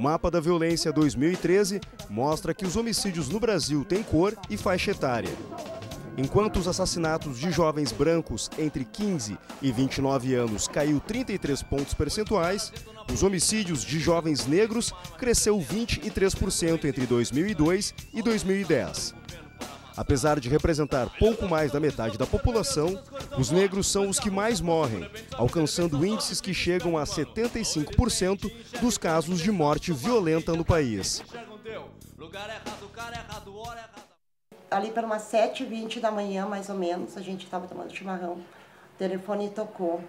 Mapa da Violência 2013 mostra que os homicídios no Brasil têm cor e faixa etária. Enquanto os assassinatos de jovens brancos entre 15 e 29 anos caiu 33 pontos percentuais, os homicídios de jovens negros cresceu 23% entre 2002 e 2010. Apesar de representar pouco mais da metade da população, os negros são os que mais morrem, alcançando índices que chegam a 75% dos casos de morte violenta no país. Ali para umas 7h20 da manhã, mais ou menos, a gente estava tomando chimarrão, o telefone tocou,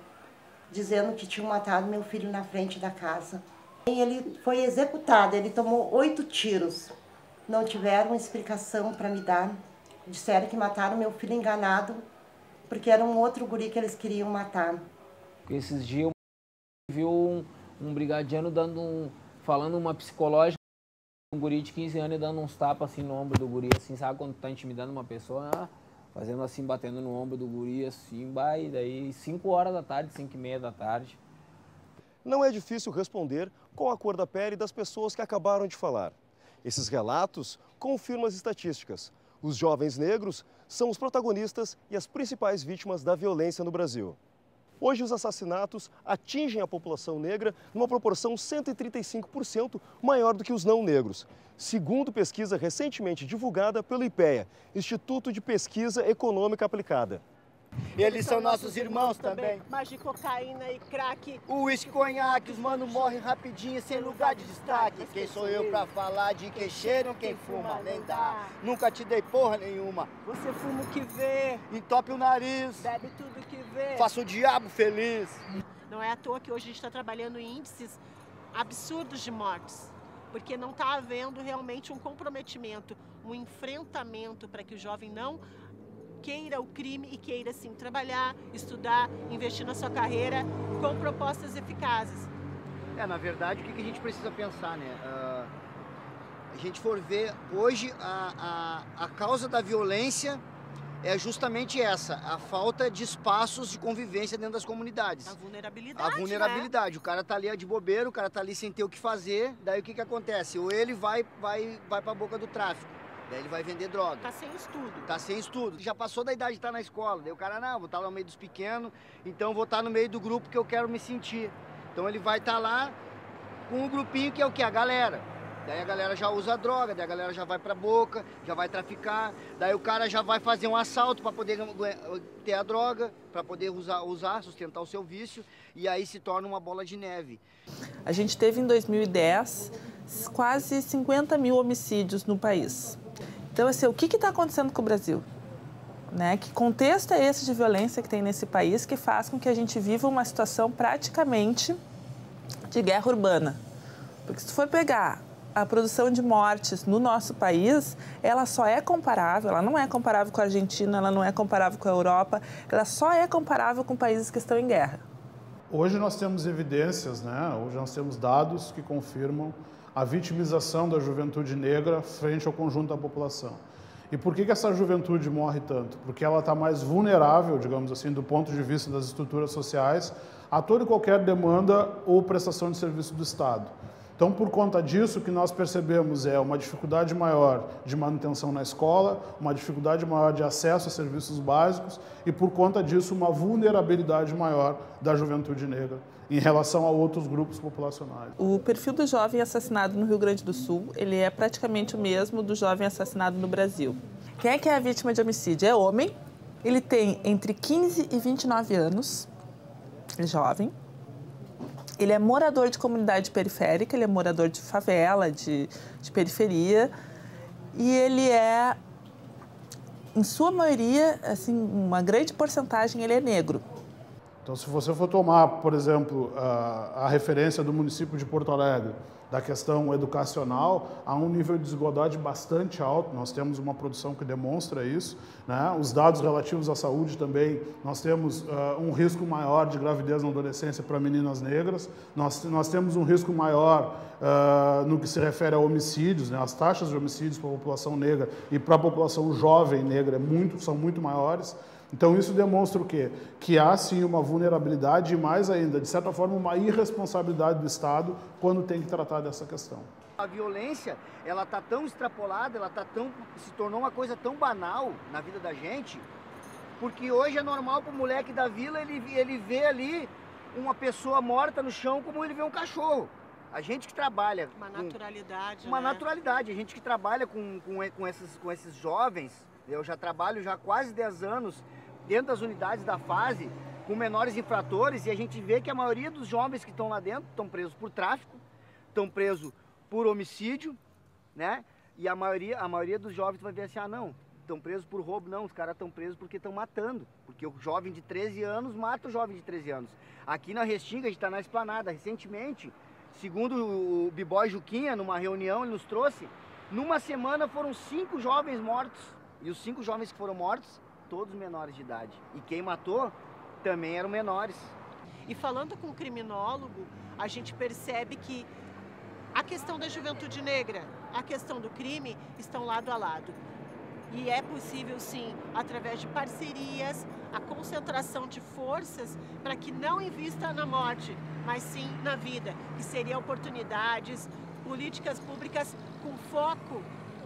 dizendo que tinham matado meu filho na frente da casa. E ele foi executado, ele tomou 8 tiros. Não tiveram explicação para me dar. Disseram que mataram meu filho enganado, porque era um outro guri que eles queriam matar. Esses dias eu vi um brigadiano falando uma psicológica, um guri de 15 anos e dando uns tapas assim no ombro do guri, assim, sabe quando tá intimidando uma pessoa, fazendo assim, batendo no ombro do guri, assim, e daí 5 horas da tarde, 5h30 da tarde. Não é difícil responder com a cor da pele das pessoas que acabaram de falar. Esses relatos confirmam as estatísticas. Os jovens negros são os protagonistas e as principais vítimas da violência no Brasil. Hoje, os assassinatos atingem a população negra numa proporção 135% maior do que os não negros, segundo pesquisa recentemente divulgada pelo IPEA, Instituto de Pesquisa Econômica Aplicada. Eles são nossos irmãos também. Mas de cocaína e crack. O uísque, conhaque, os mano morrem rapidinho, sem lugar de destaque. Quem sou eu pra falar de quem cheira ou quem fuma? Nem dá. Nunca te dei porra nenhuma. Você fuma o que vê. Entope o nariz. Bebe tudo que vê. Faça o diabo feliz. Não é à toa que hoje a gente está trabalhando em índices absurdos de mortes. Porque não está havendo realmente um comprometimento, um enfrentamento para que o jovem não queira o crime e queira, sim, trabalhar, estudar, investir na sua carreira com propostas eficazes. Na verdade, o que a gente precisa pensar, né? A gente for ver, hoje, a causa da violência é justamente essa, a falta de espaços de convivência dentro das comunidades. A vulnerabilidade, A vulnerabilidade. Né? O cara tá ali de bobeira, o cara tá ali sem ter o que fazer, daí o que acontece? Ou ele vai pra boca do tráfico. Daí ele vai vender droga. Tá sem estudo. Tá sem estudo. Já passou da idade de estar na escola. Daí o cara, não, vou estar no meio dos pequenos, então vou estar no meio do grupo que eu quero me sentir. Então ele vai estar lá com um grupinho que é o quê? A galera. Daí a galera já usa a droga, daí a galera já vai pra boca, já vai traficar. Daí o cara já vai fazer um assalto para poder ter a droga, para poder usar, sustentar o seu vício. E aí se torna uma bola de neve. A gente teve em 2010 quase 50 mil homicídios no país. Então, assim, o que está acontecendo com o Brasil? Né? Que contexto é esse de violência que tem nesse país que faz com que a gente viva uma situação praticamente de guerra urbana? Porque se tu for pegar a produção de mortes no nosso país, ela só é comparável, ela não é comparável com a Argentina, ela não é comparável com a Europa, ela só é comparável com países que estão em guerra. Hoje nós temos evidências, né? Hoje nós temos dados que confirmam a vitimização da juventude negra frente ao conjunto da população. E por que essa juventude morre tanto? Porque ela está mais vulnerável, digamos assim, do ponto de vista das estruturas sociais, a toda e qualquer demanda ou prestação de serviço do Estado. Então, por conta disso, o que nós percebemos é uma dificuldade maior de manutenção na escola, uma dificuldade maior de acesso a serviços básicos e, por conta disso, uma vulnerabilidade maior da juventude negra em relação a outros grupos populacionais. O perfil do jovem assassinado no Rio Grande do Sul, ele é praticamente o mesmo do jovem assassinado no Brasil. Quem é que é a vítima de homicídio? É homem, ele tem entre 15 e 29 anos, é jovem. Ele é morador de comunidade periférica, ele é morador de favela, de periferia, e ele é, em sua maioria, assim, uma grande porcentagem, ele é negro. Então, se você for tomar, por exemplo, a referência do município de Porto Alegre, da questão educacional, há um nível de desigualdade bastante alto. Nós temos uma produção que demonstra isso, né? Os dados relativos à saúde também, nós temos um risco maior de gravidez na adolescência para meninas negras, nós temos um risco maior no que se refere a homicídios, né? As taxas de homicídios para a população negra e para a população jovem negra são muito maiores. Então, isso demonstra o quê? Que há, sim, uma vulnerabilidade e, mais ainda, de certa forma, uma irresponsabilidade do Estado quando tem que tratar dessa questão. A violência, ela tá tão extrapolada, se tornou uma coisa tão banal na vida da gente, porque hoje é normal pro moleque da vila, ele vê ali uma pessoa morta no chão como ele vê um cachorro. A gente que trabalha... Uma naturalidade, Uma né? naturalidade. A gente que trabalha com esses jovens, eu já trabalho já há quase 10 anos dentro das unidades da fase, com menores infratores, e a gente vê que a maioria dos jovens que estão lá dentro estão presos por tráfico, estão presos por homicídio, né? E a maioria dos jovens vai ver assim, ah não, estão presos por roubo. Não, os caras estão presos porque estão matando. Porque o jovem de 13 anos mata o jovem de 13 anos. Aqui na Restinga, a gente está na Esplanada. Recentemente, segundo o B-Boy Juquinha, numa reunião, ele nos trouxe, numa semana foram 5 jovens mortos. E os 5 jovens que foram mortos, todos menores de idade. E quem matou também eram menores. E falando com o criminólogo, a gente percebe que a questão da juventude negra, a questão do crime, estão lado a lado. E é possível, sim, através de parcerias, a concentração de forças para que não invista na morte, mas sim na vida, que seriam oportunidades, políticas públicas com foco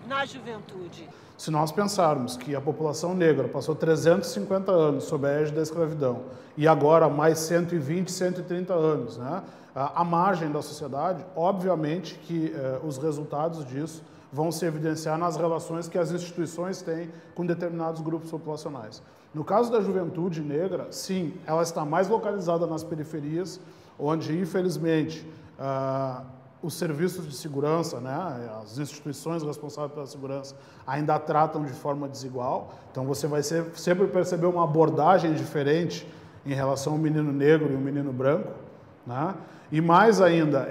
na juventude. Se nós pensarmos que a população negra passou 350 anos sob a égide da escravidão e agora mais 120, 130 anos, né, à margem da sociedade, obviamente que os resultados disso vão se evidenciar nas relações que as instituições têm com determinados grupos populacionais. No caso da juventude negra, sim, ela está mais localizada nas periferias, onde, infelizmente, os serviços de segurança, né, as instituições responsáveis pela segurança ainda a tratam de forma desigual. Então, você vai sempre perceber uma abordagem diferente em relação ao menino negro e ao menino branco, né? E mais ainda,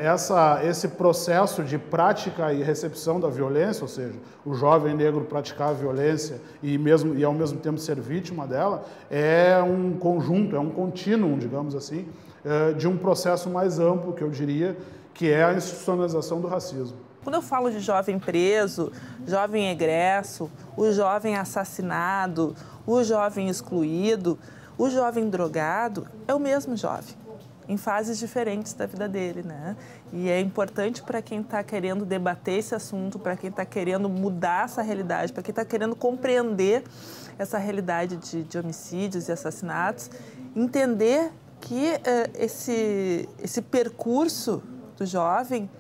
esse processo de prática e recepção da violência, ou seja, o jovem negro praticar a violência e ao mesmo tempo ser vítima dela, é um conjunto, é um contínuo, digamos assim, de um processo mais amplo, que eu diria, que é a institucionalização do racismo. Quando eu falo de jovem preso, jovem egresso, o jovem assassinado, o jovem excluído, o jovem drogado, é o mesmo jovem, em fases diferentes da vida dele, né? E é importante para quem está querendo debater esse assunto, para quem está querendo mudar essa realidade, para quem está querendo compreender essa realidade de homicídios e assassinatos, entender que esse percurso do jovem,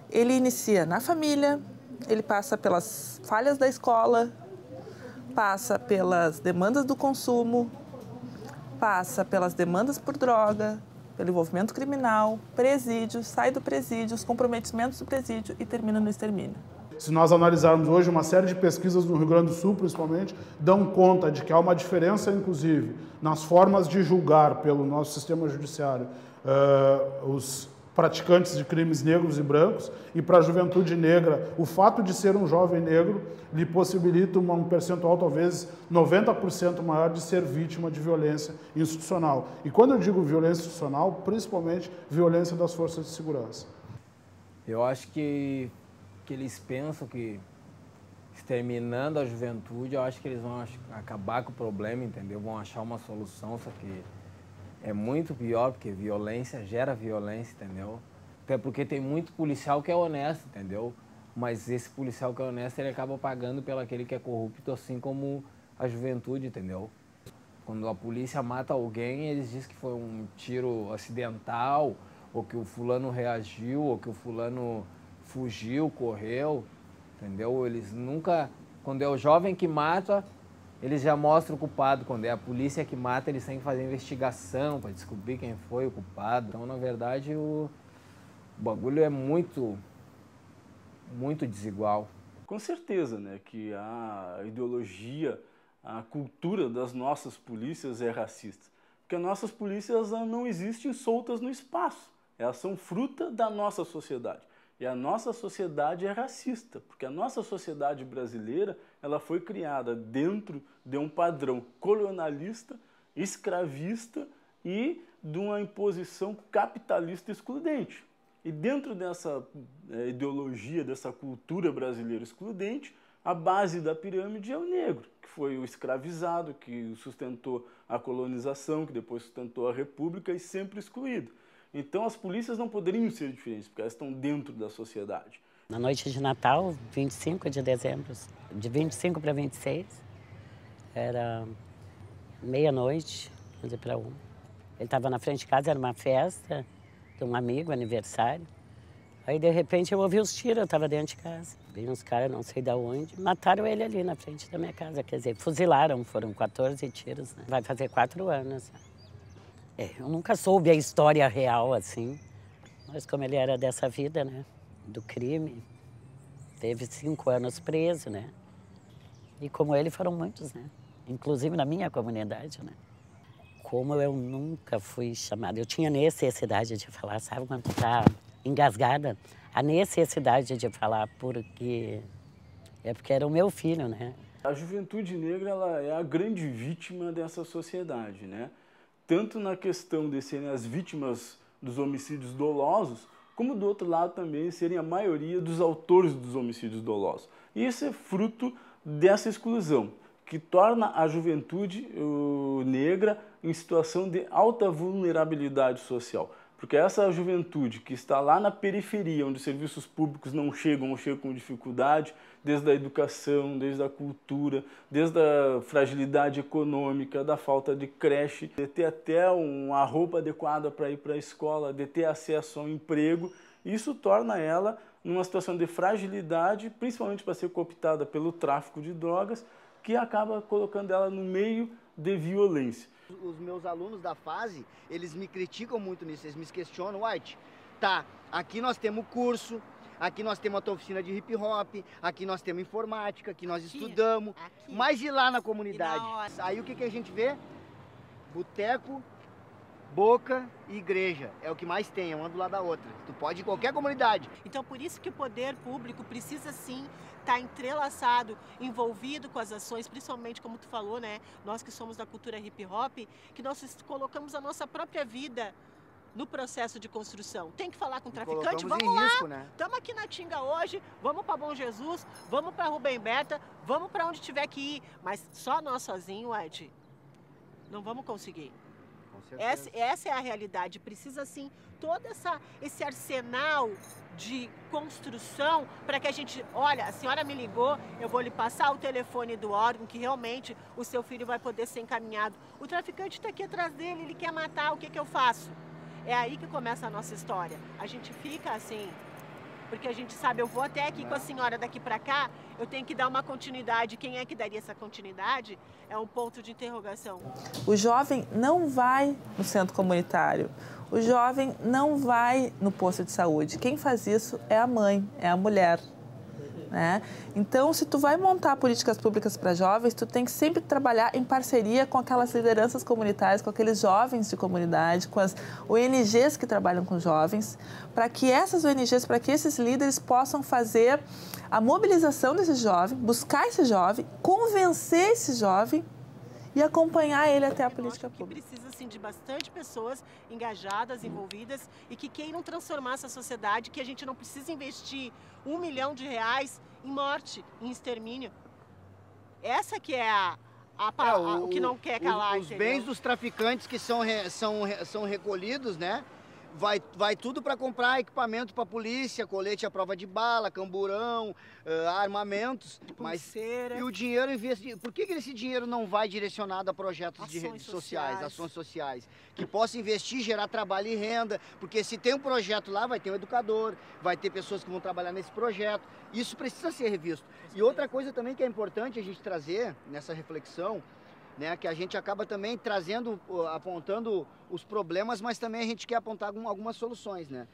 ele inicia na família, ele passa pelas falhas da escola, passa pelas demandas do consumo, passa pelas demandas por droga, pelo envolvimento criminal, presídio, sai do presídio, os comprometimentos do presídio e termina no extermínio. Se nós analisarmos hoje, uma série de pesquisas no Rio Grande do Sul, principalmente, dão conta de que há uma diferença, inclusive, nas formas de julgar pelo nosso sistema judiciário os praticantes de crimes negros e brancos, e para a juventude negra, o fato de ser um jovem negro lhe possibilita um percentual, talvez 90% maior, de ser vítima de violência institucional. E quando eu digo violência institucional, principalmente violência das forças de segurança. Eu acho que eles pensam que, exterminando a juventude, eu acho que eles vão acabar com o problema, entendeu? Vão achar uma solução, só que é muito pior, porque violência gera violência, entendeu? Até porque tem muito policial que é honesto, entendeu? Mas esse policial que é honesto, ele acaba pagando pelo aquele que é corrupto, assim como a juventude, entendeu? Quando a polícia mata alguém, eles dizem que foi um tiro acidental, ou que o fulano reagiu, ou que o fulano fugiu, correu, entendeu? Eles nunca... Quando é o jovem que mata, eles já mostram o culpado. Quando é a polícia que mata, eles têm que fazer investigação para descobrir quem foi o culpado. Então, na verdade, o bagulho é muito desigual. Com certeza, né, que a ideologia, a cultura das nossas polícias é racista. Porque as nossas polícias não existem soltas no espaço. Elas são fruta da nossa sociedade. E a nossa sociedade é racista, porque a nossa sociedade brasileira ela foi criada dentro de um padrão colonialista, escravista e de uma imposição capitalista excludente. E dentro dessa ideologia, dessa cultura brasileira excludente, a base da pirâmide é o negro, que foi o escravizado, que sustentou a colonização, que depois sustentou a república e sempre excluído. Então as polícias não poderiam ser diferentes, porque elas estão dentro da sociedade. Na noite de Natal, 25 de dezembro, de 25 para 26, era meia-noite, 11 para 1. Ele estava na frente de casa, era uma festa de um amigo, aniversário. Aí, de repente, eu ouvi os tiros, eu estava dentro de casa. Vêm uns caras, não sei de onde, mataram ele ali na frente da minha casa. Quer dizer, fuzilaram, foram 14 tiros, né? Vai fazer 4 anos. Eu nunca soube a história real, assim. Mas como ele era dessa vida, né? Do crime, teve 5 anos preso, né? E como ele foram muitos, né? Inclusive na minha comunidade, né? Como eu nunca fui chamada, eu tinha necessidade de falar, sabe quando tu tá engasgada? A necessidade de falar porque era o meu filho, né? A juventude negra, ela é a grande vítima dessa sociedade, né? Tanto na questão de serem as vítimas dos homicídios dolosos, como do outro lado também serem a maioria dos autores dos homicídios dolosos. E isso é fruto dessa exclusão, que torna a juventude negra em situação de alta vulnerabilidade social. Porque essa juventude que está lá na periferia, onde os serviços públicos não chegam ou chegam com dificuldade, desde a educação, desde a cultura, desde a fragilidade econômica, da falta de creche, de ter até uma roupa adequada para ir para a escola, de ter acesso ao emprego, isso torna ela numa situação de fragilidade, principalmente para ser cooptada pelo tráfico de drogas, que acaba colocando ela no meio de violência. Os meus alunos da fase, eles me criticam muito nisso, eles me questionam, White, tá, aqui nós temos curso, aqui nós temos a oficina de hip hop, aqui nós temos informática, aqui nós estudamos, mas e lá na comunidade? Aí o que a gente vê? Boteco, boca e igreja, é o que mais tem, uma do lado da outra. Tu pode ir em qualquer comunidade. Então por isso que o poder público precisa sim estar entrelaçado, envolvido com as ações, principalmente como tu falou, né? Nós que somos da cultura hip hop, que nós colocamos a nossa própria vida no processo de construção. Tem que falar com o traficante, vamos lá, estamos aqui na Tinga hoje, vamos para Bom Jesus, vamos para Rubem Berta, vamos para onde tiver que ir, mas só nós sozinhos, Ed, não vamos conseguir. Essa é a realidade, precisa sim todo esse arsenal de construção para que a gente, olha, a senhora me ligou, eu vou lhe passar o telefone do órgão que realmente o seu filho vai poder ser encaminhado. O traficante está aqui atrás dele, ele quer matar, o que eu faço? É aí que começa a nossa história. A gente fica assim, porque a gente sabe, eu vou até aqui com a senhora daqui para cá, eu tenho que dar uma continuidade. Quem é que daria essa continuidade? É um ponto de interrogação. O jovem não vai no centro comunitário. O jovem não vai no posto de saúde. Quem faz isso é a mãe, é a mulher. Né? Então, se tu vai montar políticas públicas para jovens, tu tem que sempre trabalhar em parceria com aquelas lideranças comunitárias, com aqueles jovens de comunidade, com as ONGs que trabalham com jovens, para que essas ONGs, para que esses líderes possam fazer a mobilização desse jovem, buscar esse jovem, convencer esse jovem e acompanhar ele até a política pública. Precisa sim de bastante pessoas engajadas, envolvidas e que queiram transformar essa sociedade, que a gente não precisa investir R$1 milhão em morte, em extermínio. Essa que é o que não quer calar. Os bens dos traficantes que são recolhidos, né? Vai tudo para comprar equipamento para a polícia, colete à prova de bala, camburão, armamentos. Pulseira. E o dinheiro por que esse dinheiro não vai direcionado a projetos de redes sociais, ações sociais? Que possa investir, gerar trabalho e renda, porque se tem um projeto lá, vai ter um educador, vai ter pessoas que vão trabalhar nesse projeto. Isso precisa ser revisto. E outra coisa também que é importante a gente trazer nessa reflexão, né, que a gente acaba também trazendo, apontando os problemas, mas também a gente quer apontar algumas soluções, né?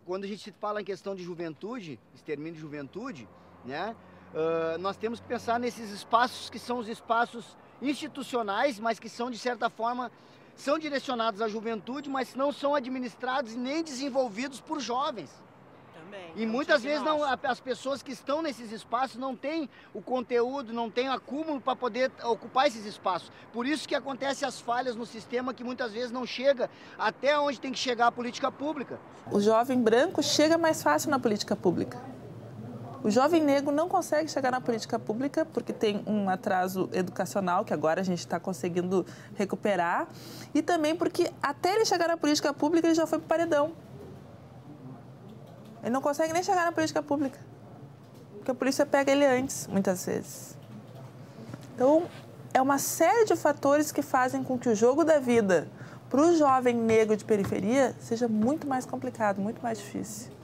Quando a gente fala em questão de juventude, extermínio de juventude, né, nós temos que pensar nesses espaços que são os espaços institucionais, mas que são, de certa forma, são direcionados à juventude, mas não são administrados e nem desenvolvidos por jovens. E muitas vezes as pessoas que estão nesses espaços não têm o conteúdo, não têm o acúmulo para poder ocupar esses espaços. Por isso que acontecem as falhas no sistema, que muitas vezes não chega até onde tem que chegar a política pública. O jovem branco chega mais fácil na política pública. O jovem negro não consegue chegar na política pública porque tem um atraso educacional, que agora a gente está conseguindo recuperar, e também porque até ele chegar na política pública ele já foi para o paredão. Ele não consegue nem chegar na política pública, porque a polícia pega ele antes, muitas vezes. Então, é uma série de fatores que fazem com que o jogo da vida para o jovem negro de periferia seja muito mais complicado, muito mais difícil.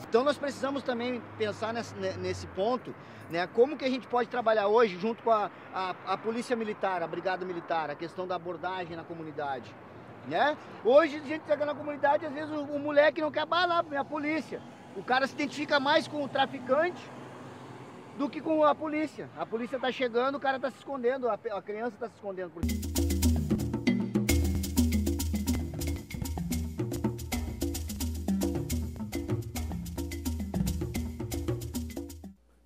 Então nós precisamos também pensar nesse ponto, né? Como que a gente pode trabalhar hoje junto com a polícia militar, a brigada militar, a questão da abordagem na comunidade, né? Hoje a gente chega na comunidade, às vezes o moleque não quer balar a polícia. O cara se identifica mais com o traficante do que com a polícia. A polícia está chegando, o cara está se escondendo, a criança está se escondendo por isso.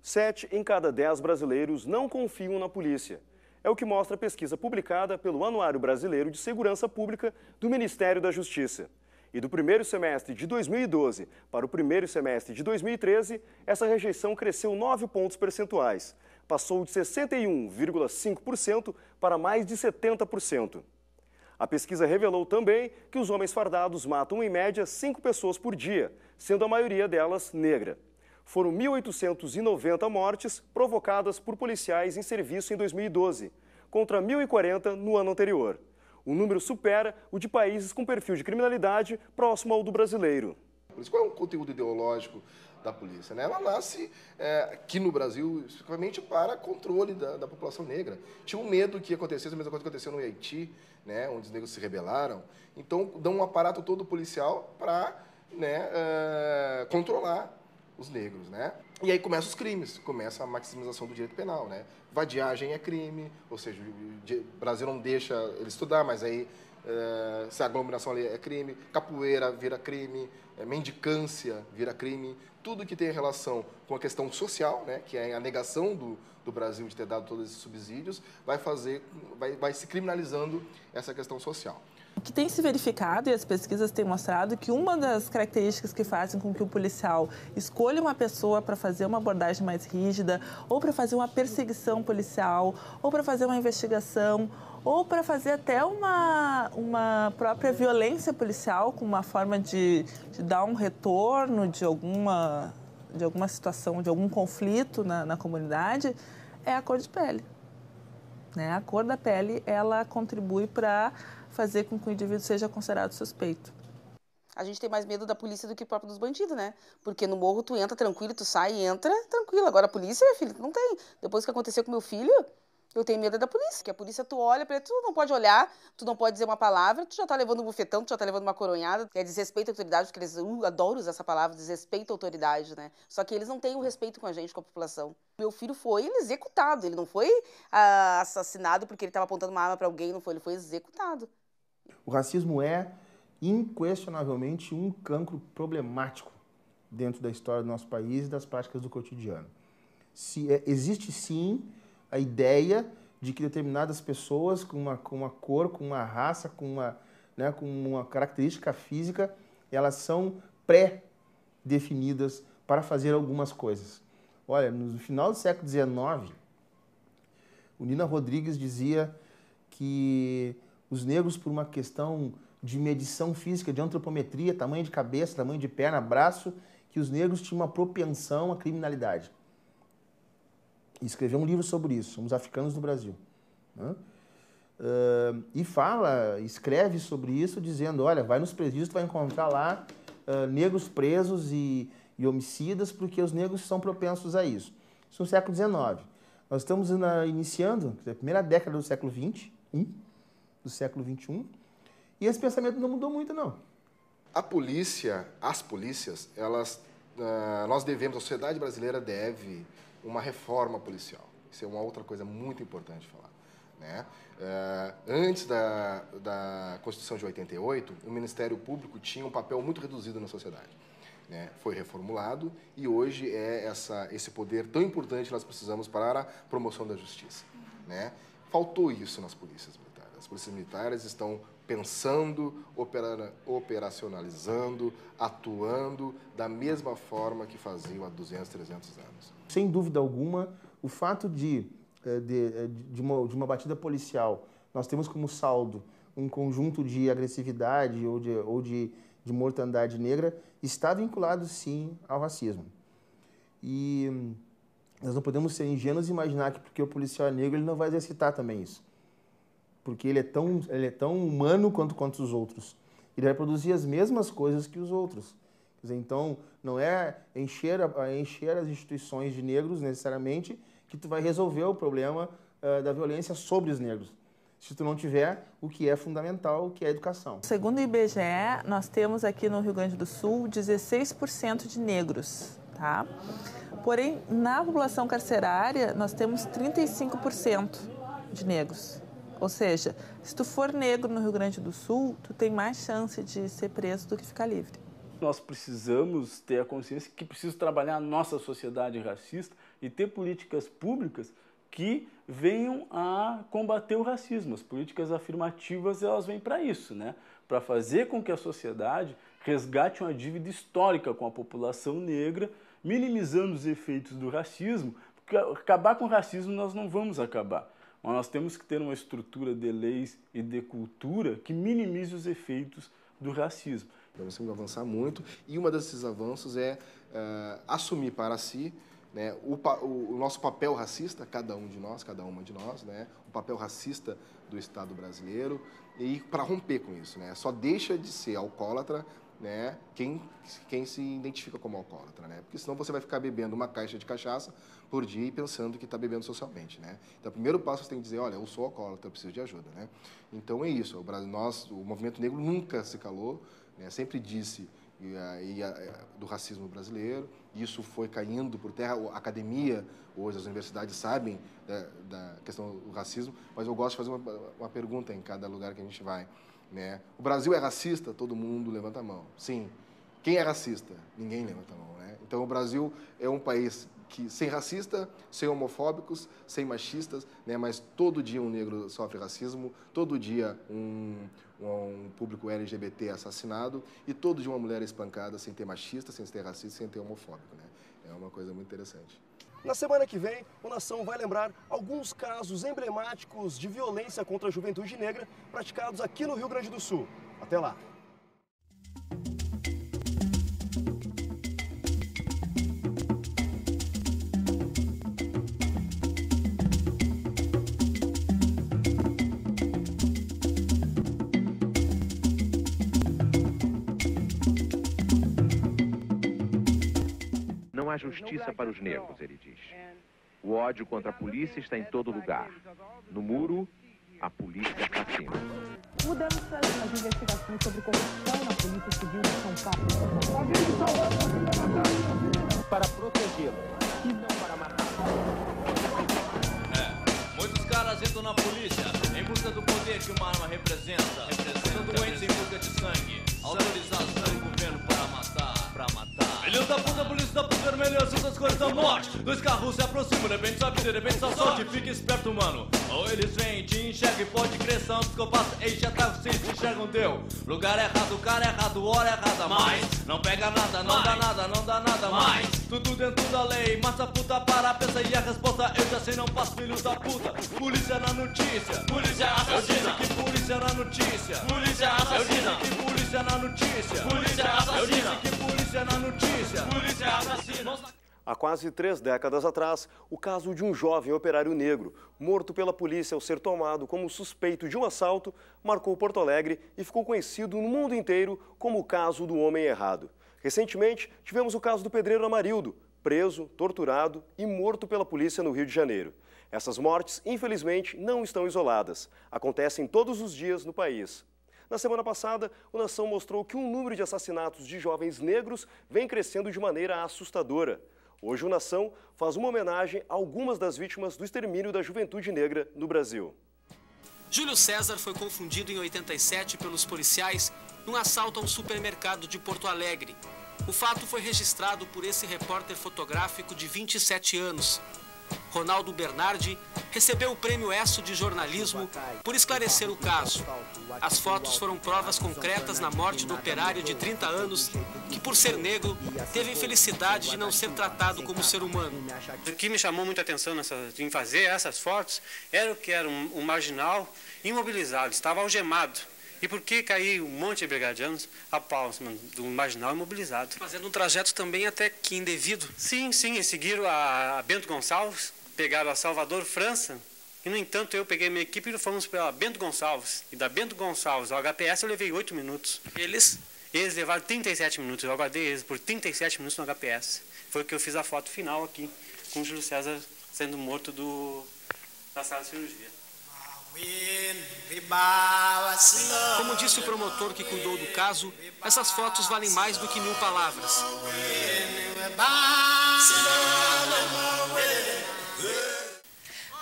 7 em cada 10 brasileiros não confiam na polícia. É o que mostra a pesquisa publicada pelo Anuário Brasileiro de Segurança Pública do Ministério da Justiça. E do primeiro semestre de 2012 para o primeiro semestre de 2013, essa rejeição cresceu 9 pontos percentuais. Passou de 61,5% para mais de 70%. A pesquisa revelou também que os homens fardados matam em média 5 pessoas por dia, sendo a maioria delas negra. Foram 1.890 mortes provocadas por policiais em serviço em 2012, contra 1.040 no ano anterior. O número supera o de países com perfil de criminalidade próximo ao do brasileiro. Qual é o conteúdo ideológico da polícia? Ela nasce aqui no Brasil, especificamente para controle da população negra. Tinha um medo que acontecesse, a mesma coisa que aconteceu no Haiti, né, onde os negros se rebelaram. Então, dão um aparato todo policial para controlar os negros, né? E aí começam os crimes, começa a maximização do direito penal, né? Vadiagem é crime, ou seja, o Brasil não deixa ele estudar, mas aí se a aglomeração ali é crime, capoeira vira crime, mendicância vira crime, tudo que tem relação com a questão social, né, que é a negação do Brasil de ter dado todos esses subsídios, vai se criminalizando essa questão social. O que tem se verificado, e as pesquisas têm mostrado, que uma das características que fazem com que o policial escolha uma pessoa para fazer uma abordagem mais rígida, ou para fazer uma perseguição policial, ou para fazer uma investigação, ou para fazer até uma própria violência policial, com uma forma de dar um retorno de alguma situação, de algum conflito na comunidade, é a cor de pele. Né? A cor da pele, ela contribui para fazer com que o indivíduo seja considerado suspeito. A gente tem mais medo da polícia do que próprio dos bandidos, né? Porque no morro tu entra tranquilo, tu sai e entra tranquilo. Agora a polícia, meu filho, tu não tem. Depois que aconteceu com meu filho, eu tenho medo da polícia. Porque a polícia, tu olha pra ele, tu não pode olhar, tu não pode dizer uma palavra, tu já tá levando um bufetão, tu já tá levando uma coronhada. É desrespeito à autoridade, porque eles adoram usar essa palavra, desrespeito à autoridade, né? Só que eles não têm o respeito com a gente, com a população. Meu filho foi executado, ele não foi assassinado porque ele tava apontando uma arma pra alguém, não foi, ele foi executado. O racismo é, inquestionavelmente, um cancro problemático dentro da história do nosso país e das práticas do cotidiano. Existe, sim, a ideia de que determinadas pessoas com uma cor, com uma raça, com uma característica física, elas são pré-definidas para fazer algumas coisas. Olha, no final do século XIX, o Nina Rodrigues dizia que os negros, por uma questão de medição física, de antropometria, tamanho de cabeça, tamanho de perna, braço, que os negros tinham uma propensão à criminalidade. E escreveu um livro sobre isso, Somos Africanos no Brasil. Né? E escreve sobre isso dizendo, olha, vai nos presídios, tu vai encontrar lá negros presos e homicidas, porque os negros são propensos a isso. Isso no século XIX. Nós estamos iniciando a primeira década do século XX, do século XXI, e esse pensamento não mudou muito, não. As polícias, nós devemos, a sociedade brasileira deve uma reforma policial. Isso é uma outra coisa muito importante falar. Né? Antes da Constituição de 88, o Ministério Público tinha um papel muito reduzido na sociedade. Né? Foi reformulado e hoje é esse poder tão importante que nós precisamos para a promoção da justiça. Né? Faltou isso nas polícias militares. As polícias militares estão pensando, operacionalizando, atuando da mesma forma que faziam há 200, 300 anos. Sem dúvida alguma, o fato de uma batida policial, nós temos como saldo um conjunto de agressividade ou de mortandade negra, está vinculado, sim, ao racismo. E nós não podemos ser ingênuos e imaginar que porque o policial é negro, ele não vai exercitar também isso. Porque ele é tão humano quanto os outros. Ele vai produzir as mesmas coisas que os outros. Quer dizer, então, não é encher as instituições de negros, necessariamente, que tu vai resolver o problema da violência sobre os negros. Se tu não tiver o que é fundamental, o que é a educação. Segundo o IBGE, nós temos aqui no Rio Grande do Sul 16% de negros, tá? Porém, na população carcerária, nós temos 35% de negros. Ou seja, se tu for negro no Rio Grande do Sul, tu tem mais chance de ser preso do que ficar livre. Nós precisamos ter a consciência que precisa trabalhar a nossa sociedade racista e ter políticas públicas que venham a combater o racismo. As políticas afirmativas, elas vêm para isso, né? Para fazer com que a sociedade resgate uma dívida histórica com a população negra, minimizando os efeitos do racismo, porque acabar com o racismo nós não vamos acabar. Mas nós temos que ter uma estrutura de leis e de cultura que minimize os efeitos do racismo. Nós temos que avançar muito e um desses avanços é assumir para si, né, o nosso papel racista, cada um de nós, cada uma de nós, né, o papel racista do Estado brasileiro e para romper com isso, né, só deixa de ser alcoólatra, né, quem se identifica como alcoólatra, né, porque senão você vai ficar bebendo uma caixa de cachaça por dia e pensando que está bebendo socialmente, né. Então, o primeiro passo você tem que dizer, olha, eu sou alcoólatra, eu preciso de ajuda, né. Então é isso, o movimento negro nunca se calou, né, sempre disse do racismo brasileiro, isso foi caindo por terra, a academia, hoje as universidades sabem da questão do racismo, mas eu gosto de fazer uma pergunta em cada lugar que a gente vai, né? O Brasil é racista? Todo mundo levanta a mão. Sim. Quem é racista? Ninguém levanta a mão, né? Então o Brasil é um país que sem racista, sem homofóbicos, sem machistas, né? Mas todo dia um negro sofre racismo, todo dia um público LGBT assassinado e todo dia uma mulher espancada sem ter machista, sem ter racista, sem ter homofóbico, né? É uma coisa muito interessante. Na semana que vem, o Nação vai lembrar alguns casos emblemáticos de violência contra a juventude negra praticados aqui no Rio Grande do Sul. Até lá! Não há justiça para os negros, ele diz. O ódio contra a polícia está em todo lugar. No muro, a polícia assassina. Mudança nas investigações sobre corrupção na Polícia Civil de São Paulo. Para protegê-lo e não para matar. Muitos caras entram na polícia em busca do poder que uma arma representa. São doentes em busca de sangue, autorizados pelo governo para matar. Filhos da puta, polícia da puta vermelha, são as cores da morte. Dois carros se aproximam, de repente sua vida, de repente sua sorte. Fica esperto, mano, ou eles vêm, te enxergam e pode crer, são psicopata. Ei, já tá, vocês te enxergam, deu lugar errado, cara errado, hora errada. Mas não pega nada, não dá nada, não dá nada mais. Tudo dentro da lei, massa puta para, pensa e a resposta eu já sei, não passo, filhos da puta. Polícia na notícia, polícia assassina. Eu disse que polícia na notícia, polícia assassina. Eu disse que polícia na notícia, polícia assassina. Eu disse que polícia na notícia, polícia assassina. Há quase 3 décadas atrás, o caso de um jovem operário negro, morto pela polícia ao ser tomado como suspeito de um assalto, marcou Porto Alegre e ficou conhecido no mundo inteiro como o caso do homem errado. Recentemente, tivemos o caso do pedreiro Amarildo, preso, torturado e morto pela polícia no Rio de Janeiro. Essas mortes, infelizmente, não estão isoladas. Acontecem todos os dias no país. Na semana passada, o Nação mostrou que o número de assassinatos de jovens negros vem crescendo de maneira assustadora. Hoje o Nação faz uma homenagem a algumas das vítimas do extermínio da juventude negra no Brasil. Júlio César foi confundido em 87 pelos policiais num assalto a um supermercado de Porto Alegre. O fato foi registrado por esse repórter fotográfico de 27 anos. Ronaldo Bernardi, recebeu o Prêmio ESSO de Jornalismo por esclarecer o caso. As fotos foram provas concretas na morte do operário de 30 anos, que por ser negro, teve a infelicidade de não ser tratado como ser humano. O que me chamou muita atenção em fazer essas fotos era que era um marginal imobilizado, estava algemado. E por que caiu um monte de brigadianos a pau do marginal imobilizado? Fazendo um trajeto também até que indevido. Sim, e seguiram a Bento Gonçalves, pegaram a Salvador, França, e no entanto eu peguei minha equipe e fomos pela Bento Gonçalves. E da Bento Gonçalves ao HPS eu levei 8 minutos. Eles levaram 37 minutos, eu aguardei eles por 37 minutos no HPS. Foi que eu fiz a foto final aqui, com o Júlio César sendo morto da sala de cirurgia. Como disse o promotor que cuidou do caso, essas fotos valem mais do que 1000 palavras.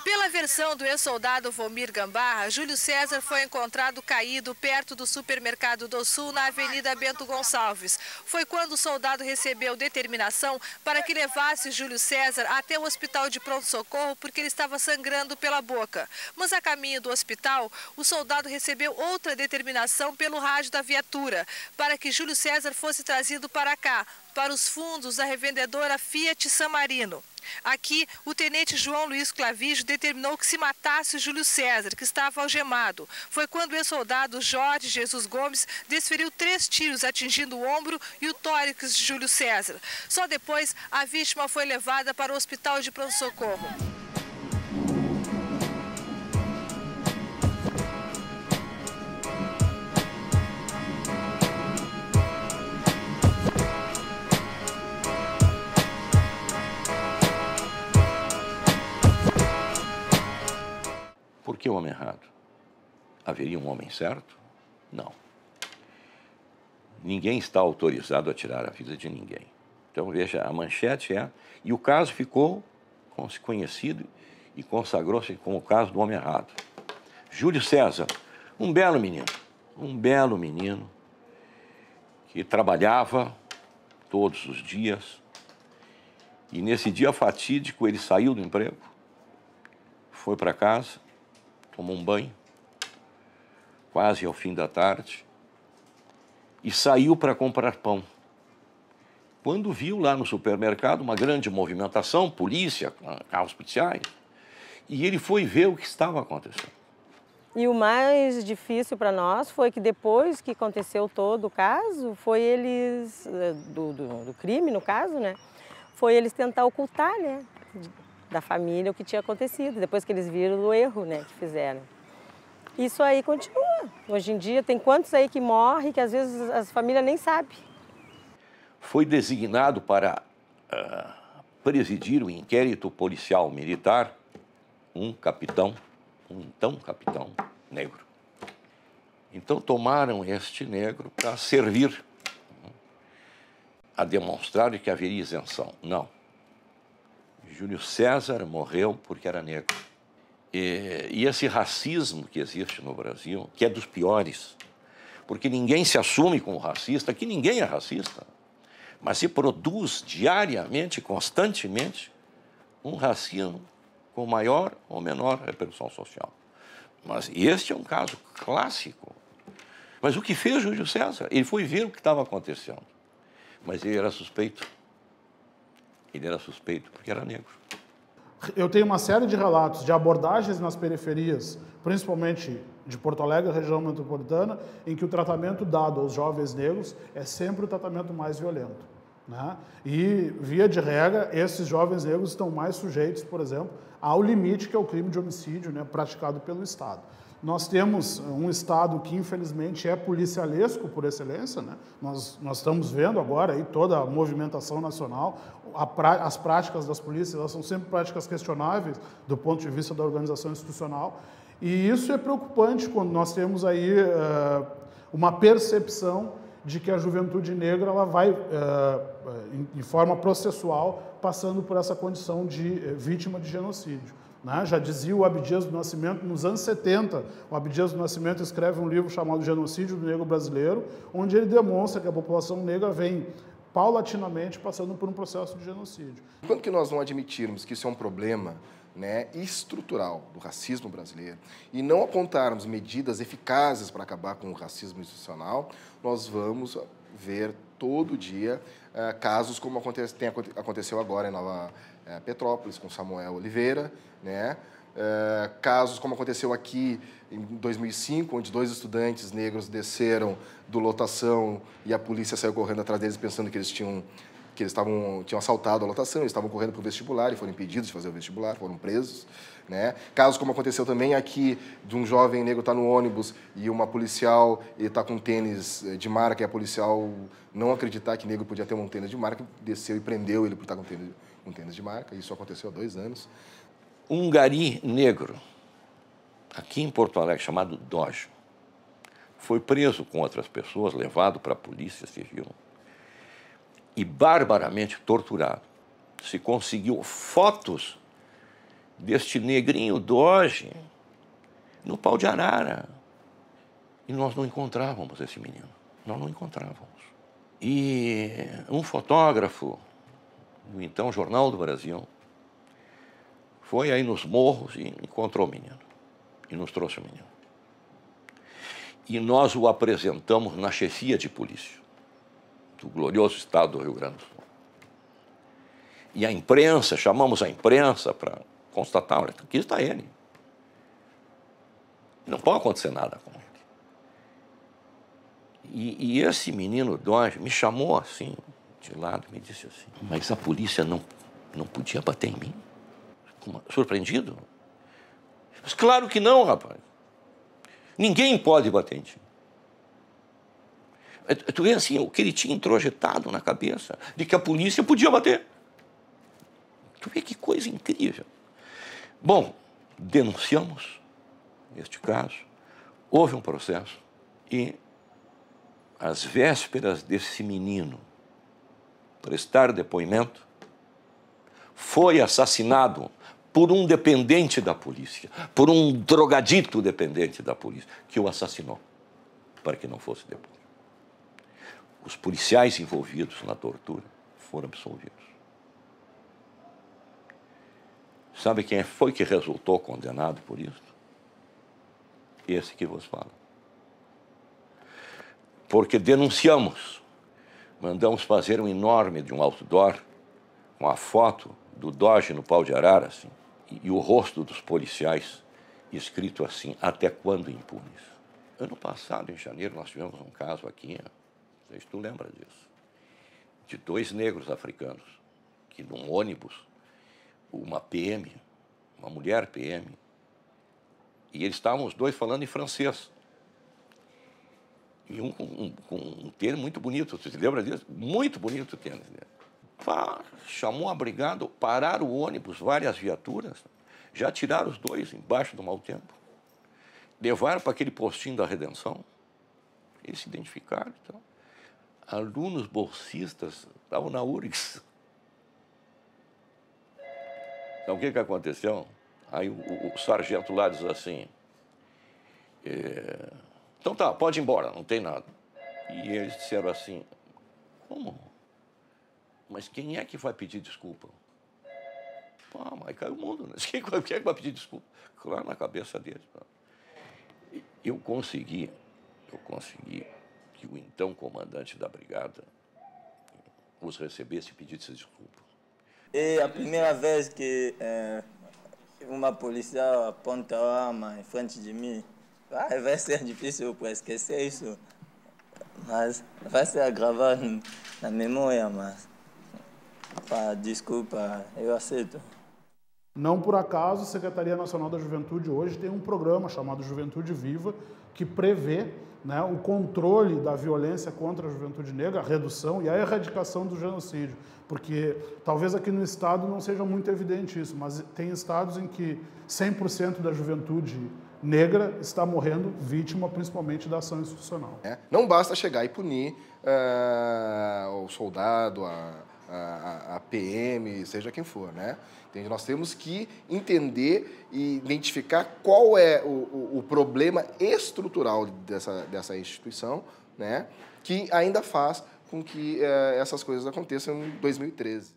Pela versão do ex-soldado Vomir Gambarra, Júlio César foi encontrado caído perto do supermercado do Sul, na Avenida Bento Gonçalves. Foi quando o soldado recebeu determinação para que levasse Júlio César até o hospital de pronto-socorro, porque ele estava sangrando pela boca. Mas a caminho do hospital, o soldado recebeu outra determinação pelo rádio da viatura, para que Júlio César fosse trazido para cá, para os fundos da revendedora Fiat San Marino. Aqui, o tenente João Luiz Clavijo determinou que se matasse Júlio César, que estava algemado. Foi quando o ex-soldado Jorge Jesus Gomes desferiu 3 tiros, atingindo o ombro e o tórax de Júlio César. Só depois, a vítima foi levada para o hospital de pronto-socorro. Por que o homem errado? Haveria um homem certo? Não. Ninguém está autorizado a tirar a vida de ninguém. Então, veja, a manchete é... E o caso ficou conhecido e consagrou-se como o caso do homem errado. Júlio César, um belo menino que trabalhava todos os dias. E nesse dia fatídico, ele saiu do emprego, foi para casa, tomou um banho, quase ao fim da tarde, e saiu para comprar pão. Quando viu lá no supermercado uma grande movimentação, polícia, carros policiais, e ele foi ver o que estava acontecendo. E o mais difícil para nós foi que depois que aconteceu todo o caso, foi eles, do crime no caso, né? Foi eles tentar ocultar, né? Da família o que tinha acontecido, depois que eles viram o erro, né, que fizeram. Isso aí continua. Hoje em dia tem quantos aí que morrem que às vezes as famílias nem sabem. Foi designado para presidir o inquérito policial militar um capitão negro. Então tomaram este negro para servir a demonstrar que haveria isenção. Não. Júlio César morreu porque era negro. E esse racismo que existe no Brasil, que é dos piores, porque ninguém se assume como racista, que ninguém é racista, mas se produz diariamente, constantemente, um racismo com maior ou menor repercussão social. Mas este é um caso clássico. Mas o que fez Júlio César? Ele foi ver o que estava acontecendo, mas ele era suspeito. Ele era suspeito porque era negro. Eu tenho uma série de relatos de abordagens nas periferias, principalmente de Porto Alegre, região metropolitana, em que o tratamento dado aos jovens negros é sempre o tratamento mais violento, né? E, via de regra, esses jovens negros estão mais sujeitos, por exemplo, ao limite que é o crime de homicídio, né, praticado pelo Estado. Nós temos um Estado que, infelizmente, é policialesco por excelência, né? Nós estamos vendo agora aí toda a movimentação nacional, as práticas das polícias, elas são sempre práticas questionáveis do ponto de vista da organização institucional, e isso é preocupante quando nós temos aí uma percepção de que a juventude negra ela vai, em forma processual, passando por essa condição de vítima de genocídio. Né? Já dizia o Abdias do Nascimento, nos anos 70, o Abdias do Nascimento escreve um livro chamado Genocídio do Negro Brasileiro, onde ele demonstra que a população negra vem paulatinamente passando por um processo de genocídio. Enquanto que nós não admitirmos que isso é um problema né, estrutural do racismo brasileiro e não apontarmos medidas eficazes para acabar com o racismo institucional, nós vamos ver todo dia casos como aconteceu agora em Nova Petrópolis, com Samuel Oliveira, né? Casos como aconteceu aqui em 2005, onde 2 estudantes negros desceram do lotação e a polícia saiu correndo atrás deles pensando que eles tinham assaltado a lotação, eles estavam correndo para o vestibular e foram impedidos de fazer o vestibular, foram presos, né? Casos como aconteceu também aqui, de um jovem negro estar no ônibus e uma policial está com tênis de marca e a policial não acreditar que negro podia ter um tênis de marca, desceu e prendeu ele por estar com tênis de marca. Isso aconteceu há 2 anos. Um gari negro, aqui em Porto Alegre, chamado Dojo, foi preso com outras pessoas, levado para a polícia civil e barbaramente torturado. Se conseguiu fotos deste negrinho Doge no Pau de Arara. E nós não encontrávamos esse menino. Nós não encontrávamos. E um fotógrafo do então Jornal do Brasil foi aí nos morros e encontrou o menino. E nos trouxe o menino. E nós o apresentamos na chefia de polícia do glorioso estado do Rio Grande do Sul. E a imprensa, chamamos a imprensa para constatar, olha, aqui está ele. Não pode acontecer nada com ele. E esse menino Doge me chamou assim, de lado, me disse assim, mas a polícia não podia bater em mim? Surpreendido? Mas claro que não, rapaz. Ninguém pode bater em ti. Tu vê assim, o que ele tinha introjetado na cabeça de que a polícia podia bater. Tu vê que coisa incrível. Bom, denunciamos este caso, houve um processo e, às vésperas desse menino prestar depoimento, foi assassinado por um dependente da polícia, por um drogadito dependente da polícia, que o assassinou para que não fosse deposto. Os policiais envolvidos na tortura foram absolvidos. Sabe quem foi que resultou condenado por isso? Esse que vos fala. Porque denunciamos, mandamos fazer um enorme de um outdoor com a foto do Doge no Pau de Arara, assim, e o rosto dos policiais escrito assim, até quando impunes? Ano passado, em janeiro, nós tivemos um caso aqui, não sei se tu lembra disso, de 2 negros africanos, que num ônibus, uma PM, uma mulher PM, e eles estavam os 2 falando em francês. E um com um tênis muito bonito, você se lembra disso? Muito bonito o tênis dele. Chamou a brigada, pararam o ônibus, várias viaturas, já tiraram os 2 embaixo do mau tempo, levaram para aquele postinho da Redenção, eles se identificaram. Então, alunos bolsistas estavam na URGS. Então, o que aconteceu? Aí o sargento lá diz assim, então tá, pode ir embora, não tem nada. E eles disseram assim, como? Mas quem é que vai pedir desculpa? Mas caiu o mundo, né? Quem é que vai pedir desculpa? Claro, na cabeça deles. Eu consegui que o então comandante da brigada os recebesse e pedisse desculpa. É a primeira vez que uma policial aponta a arma em frente de mim. Vai ser difícil para esquecer isso, mas vai ser gravado na memória, mas desculpa, eu aceito. Não por acaso, a Secretaria Nacional da Juventude hoje tem um programa chamado Juventude Viva, que prevê, né, o controle da violência contra a juventude negra, a redução e a erradicação do genocídio. Porque talvez aqui no Estado não seja muito evidente isso, mas tem estados em que 100% da juventude negra está morrendo vítima principalmente da ação institucional. Não basta chegar e punir o soldado, a PM, seja quem for, né? Entende? Nós temos que entender e identificar qual é o problema estrutural dessa instituição, né? Que ainda faz com que essas coisas aconteçam em 2013.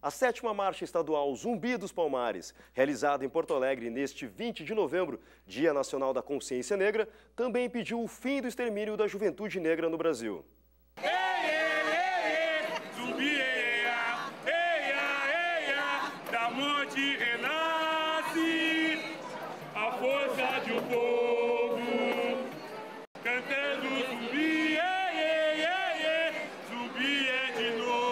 A 7ª Marcha Estadual Zumbi dos Palmares, realizada em Porto Alegre neste 20 de novembro, Dia Nacional da Consciência Negra, também pediu o fim do extermínio da juventude negra no Brasil. Zumbi, da morte renasce a força de um povo, cantando zumbi, zumbi é de novo.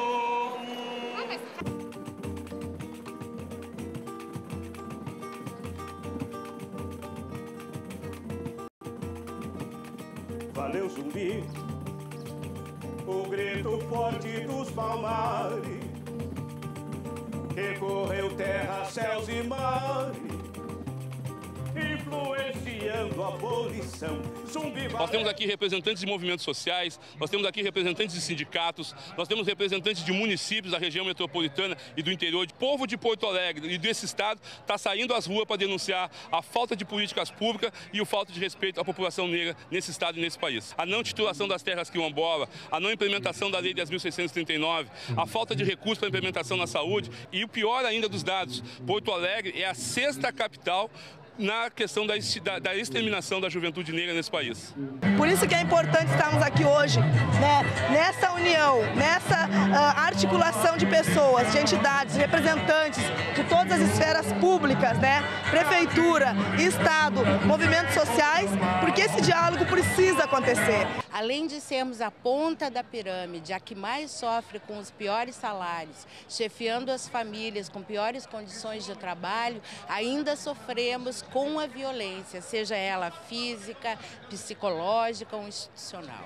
Valeu, zumbi, o grito forte dos Palmares recorreu terra, céus e mares, influenciando a abolição. Zumbi. Nós temos aqui representantes de movimentos sociais, nós temos aqui representantes de sindicatos, nós temos representantes de municípios da região metropolitana e do interior. O povo de Porto Alegre e desse estado está saindo às ruas para denunciar a falta de políticas públicas e o falta de respeito à população negra nesse estado e nesse país. A não titulação das terras quilombolas, a não implementação da Lei 10.639, a falta de recursos para a implementação na saúde e o pior ainda dos dados, Porto Alegre é a 6ª capital na questão da exterminação da juventude negra nesse país. Por isso que é importante estarmos aqui hoje, né? Nessa união, nessa articulação de pessoas, de entidades, de representantes de todas as esferas públicas, né? Prefeitura, Estado, movimentos sociais, porque esse diálogo precisa acontecer. Além de sermos a ponta da pirâmide, a que mais sofre com os piores salários, chefiando as famílias com piores condições de trabalho, ainda sofremos com a violência, seja ela física, psicológica ou institucional.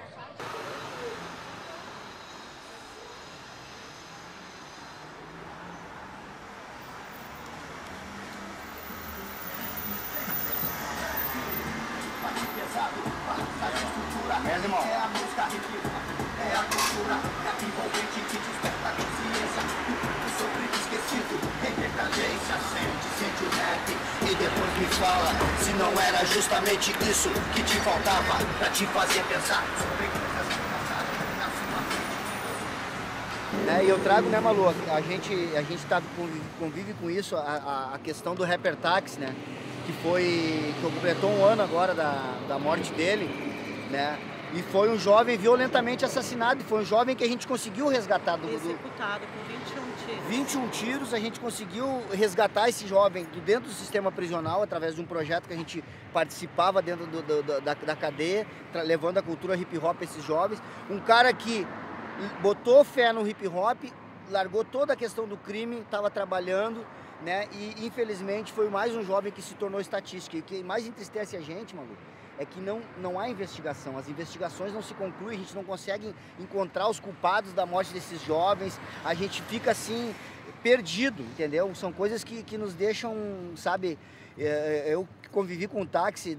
É a música é a cultura, é envolvente que desperta a consciência. O sofrido esquecido, decadência, sente o rap e depois me fala se não era justamente isso que te faltava pra te fazer pensar sobre coisas que passaram na sua mente. E eu trago, né, Malu, a gente convive com isso, a questão do Rapper Táxi, né, que completou um ano agora da morte dele, né? E foi um jovem violentamente assassinado, foi um jovem que a gente conseguiu resgatar executado com 21 tiros, a gente conseguiu resgatar esse jovem dentro do sistema prisional através de um projeto que a gente participava dentro da cadeia, levando a cultura hip hop a esses jovens. Um cara que botou fé no hip hop, largou toda a questão do crime, estava trabalhando, né? E infelizmente foi mais um jovem que se tornou estatística. E o que mais entristece a gente, Malu, é que não há investigação, as investigações não se concluem, a gente não consegue encontrar os culpados da morte desses jovens, a gente fica assim, perdido, entendeu? São coisas que nos deixam, sabe, eu convivi com o Táxi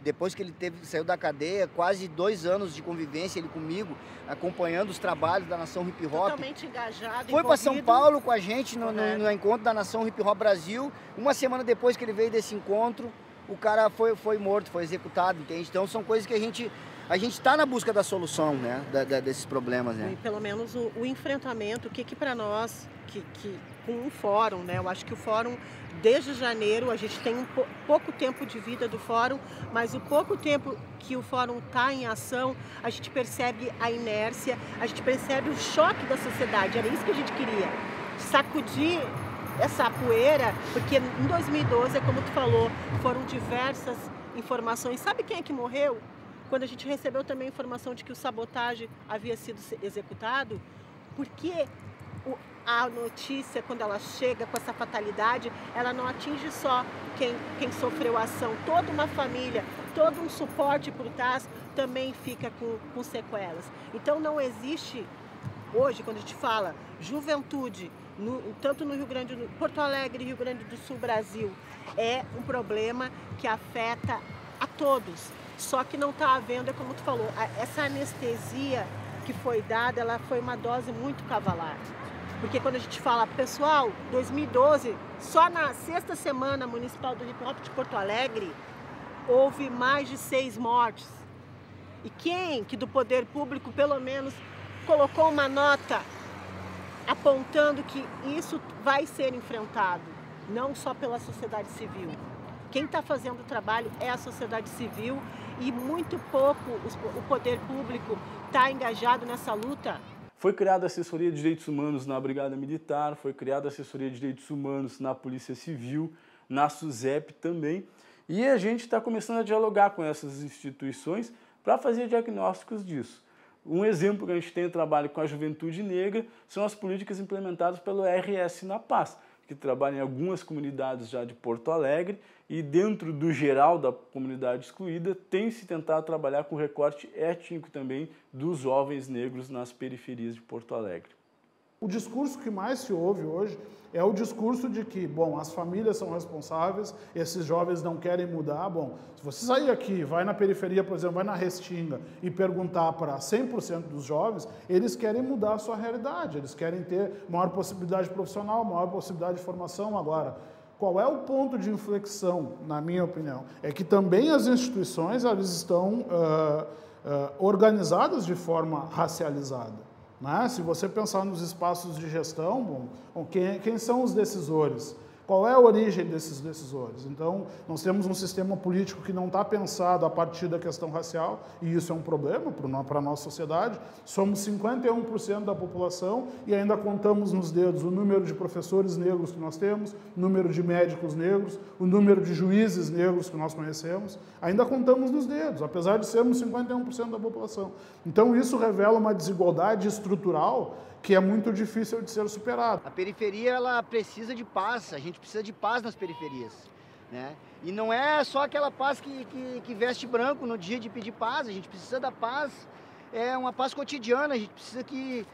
depois que ele saiu da cadeia, quase 2 anos de convivência, ele comigo, acompanhando os trabalhos da Nação Hip Hop. Totalmente engajado, foi para São Paulo com a gente no encontro da Nação Hip Hop Brasil, uma semana depois que ele veio desse encontro, o cara foi morto, foi executado, entende? Então são coisas que a gente está na busca da solução, né, desses problemas, né? E pelo menos o enfrentamento, o que para nós, com o fórum, né? Eu acho que o fórum, desde janeiro, a gente tem pouco tempo de vida do fórum, mas o pouco tempo que o fórum está em ação, a gente percebe a inércia, a gente percebe o choque da sociedade, era isso que a gente queria, sacudir essa poeira, porque em 2012, como tu falou, foram diversas informações. Sabe quem é que morreu? Quando a gente recebeu também a informação de que o Sabotagem havia sido executado, porque a notícia, quando ela chega com essa fatalidade, ela não atinge só quem sofreu a ação, toda uma família, todo um suporte por trás também fica com sequelas. Então não existe, hoje, quando a gente fala juventude, tanto no Rio Grande do Porto Alegre, Rio Grande do Sul, Brasil, é um problema que afeta a todos. Só que não está havendo, é como tu falou, essa anestesia que foi dada, ela foi uma dose muito cavalar. Porque quando a gente fala, pessoal, 2012, só na 6ª semana municipal do Hip Hop de Porto Alegre, houve mais de 6 mortes. E quem que do poder público, pelo menos, colocou uma nota apontando que isso vai ser enfrentado, não só pela sociedade civil. Quem está fazendo o trabalho é a sociedade civil e muito pouco o poder público está engajado nessa luta. Foi criada a Assessoria de Direitos Humanos na Brigada Militar, foi criada a Assessoria de Direitos Humanos na Polícia Civil, na SUSEP também, e a gente está começando a dialogar com essas instituições para fazer diagnósticos disso. Um exemplo que a gente tem trabalho com a juventude negra são as políticas implementadas pelo RS na Paz, que trabalha em algumas comunidades já de Porto Alegre e dentro do geral da comunidade excluída tem-se tentado trabalhar com o recorte étnico também dos jovens negros nas periferias de Porto Alegre. O discurso que mais se ouve hoje é o discurso de que, bom, as famílias são responsáveis, esses jovens não querem mudar. Bom, se você sair aqui, vai na periferia, por exemplo, vai na Restinga e perguntar para 100% dos jovens, eles querem mudar a sua realidade, eles querem ter maior possibilidade profissional, maior possibilidade de formação. Agora, qual é o ponto de inflexão, na minha opinião? É que também as instituições elas estão organizadas de forma racializada. Né? Se você pensar nos espaços de gestão, bom, quem são os decisores? Qual é a origem desses decisores? Então, nós temos um sistema político que não está pensado a partir da questão racial, e isso é um problema para a nossa sociedade. Somos 51% da população e ainda contamos nos dedos o número de professores negros que nós temos, o número de médicos negros, o número de juízes negros que nós conhecemos. Ainda contamos nos dedos, apesar de sermos 51% da população. Então, isso revela uma desigualdade estrutural que é muito difícil de ser superado. A periferia, ela precisa de paz, a gente precisa de paz nas periferias, né? E não é só aquela paz que veste branco no dia de pedir paz, a gente precisa da paz, é uma paz cotidiana, a gente precisa que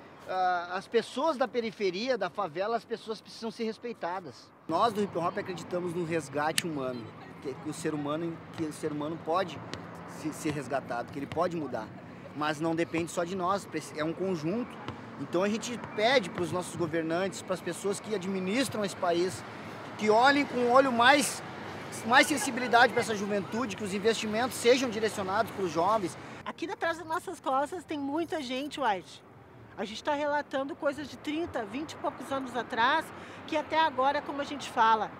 as pessoas da periferia, da favela, as pessoas precisam ser respeitadas. Nós do Hip Hop acreditamos no resgate humano, que o ser humano pode ser resgatado, que ele pode mudar, mas não depende só de nós, é um conjunto. Então a gente pede para os nossos governantes, para as pessoas que administram esse país, que olhem com um olho mais sensibilidade para essa juventude, que os investimentos sejam direcionados para os jovens. Aqui atrás das nossas costas tem muita gente, White. A gente está relatando coisas de 30, 20 e poucos anos atrás, que até agora, como a gente fala,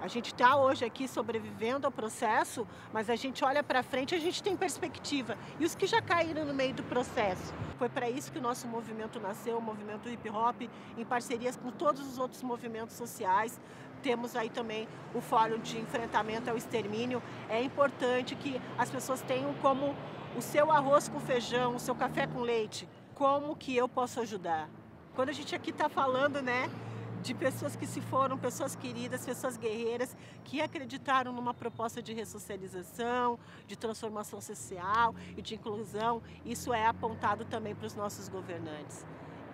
a gente está hoje aqui sobrevivendo ao processo, mas a gente olha para frente e a gente tem perspectiva. E os que já caíram no meio do processo? Foi para isso que o nosso movimento nasceu, o movimento hip hop, em parcerias com todos os outros movimentos sociais. Temos aí também o Fórum de Enfrentamento ao Extermínio. É importante que as pessoas tenham como o seu arroz com feijão, o seu café com leite. Como que eu posso ajudar? Quando a gente aqui está falando, né, de pessoas que se foram, pessoas queridas, pessoas guerreiras, que acreditaram numa proposta de ressocialização, de transformação social e de inclusão, isso é apontado também para os nossos governantes.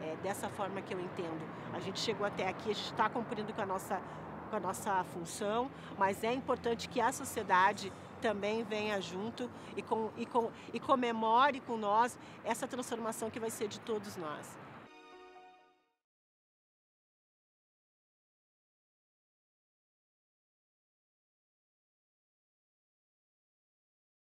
É dessa forma que eu entendo. A gente chegou até aqui, a gente está cumprindo com a nossa função, mas é importante que a sociedade também venha junto e comemore com nós essa transformação que vai ser de todos nós.